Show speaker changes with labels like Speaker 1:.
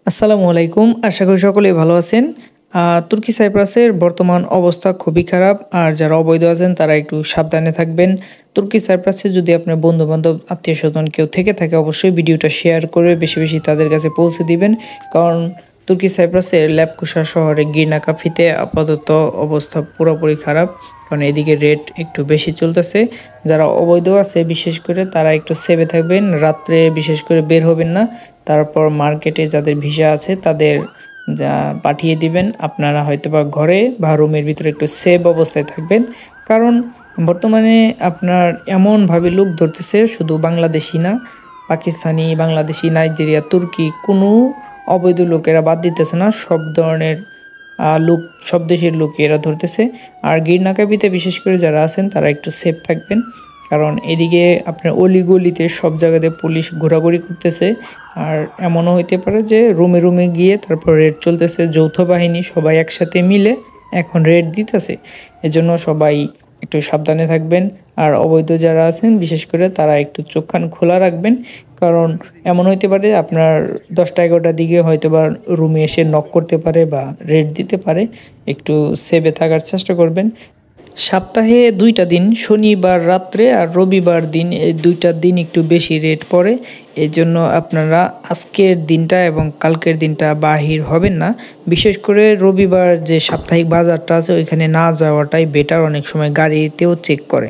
Speaker 1: আসসালামু আলাইকুম। আশা করি সকলেই ভালো আছেন। তুর্কি সাইপ্রাসের বর্তমান অবস্থা খুবই খারাপ। আর যারা অবৈধ আছেন তারা একটু সাবধানে থাকবেন। তুর্কি সাইপ্রাসে যদি আপনার বন্ধু-বান্ধব, আত্মীয়স্বজন কেউ থেকে থাকে অবশ্যই ভিডিওটা শেয়ার করে বেশি তাদের কাছে পৌঁছে দিবেন। কারণ তুর্কি সাইপ্রাসের ল্যাপকুশা শহরে গির্না কাফিতে আপাতত অবস্থা পুরোপুরি খারাপ। কারণ এদিকে রেট একটু বেশি চলতেছে। যারা অবৈধ আছে বিশেষ করে তারা একটু সেভে থাকবেন। রাত্রে বিশেষ করে বের হবেন না। তারপর মার্কেটে যাদের ভিসা আছে তাদের যা পাঠিয়ে দিবেন। আপনারা হয়তোবা ঘরে বা রুমের ভিতরে একটু সেভ অবস্থায় থাকবেন। কারণ বর্তমানে আপনার এমনভাবে লোক ধরতেছে শুধু বাংলাদেশি না, পাকিস্তানি, বাংলাদেশি, নাইজেরিয়া, তুর্কি কোনো অবৈধ লোকেরা বাদ দিতেছে না। সব ধরনের লোক, সব দেশের লোকই এরা ধরতেছে। আর গির্নাকাবিতে বিশেষ করে যারা আছেন তারা একটু সেফ থাকবেন। কারণ এদিকে আপনার অলিগলিতে সব জায়গাতে পুলিশ ঘোরাঘুরি করতেছে। আর এমনও হইতে পারে যে রুমে গিয়ে তারপর রেড চলতেছে, যৌথ বাহিনী সবাই একসাথে মিলে এখন রেড দিতেছে। এজন্য সবাই একটু সাবধানে থাকবেন। আর অবৈধ যারা আছেন বিশেষ করে তারা একটু চোখ কান খোলা রাখবেন। কারণ এমন হইতে পারে আপনার ১০টা-১১টার দিকে হয়তোবা রুমে এসে নক করতে পারে বা রেড দিতে পারে। একটু সেভে থাকার চেষ্টা করবেন। সপ্তাহে ২টা দিন, শনিবার রাত্রে আর রবিবার দিন, এই ২টা দিন একটু বেশি রেট পড়ে। এজন্য আপনারা আজকের দিনটা এবং কালকের দিনটা বাহির হবেন না। বিশেষ করে রবিবার যে সাপ্তাহিক বাজারটা আছে ওইখানে না যাওয়াটাই বেটার। অনেক সময় গাড়িতেও চেক করে।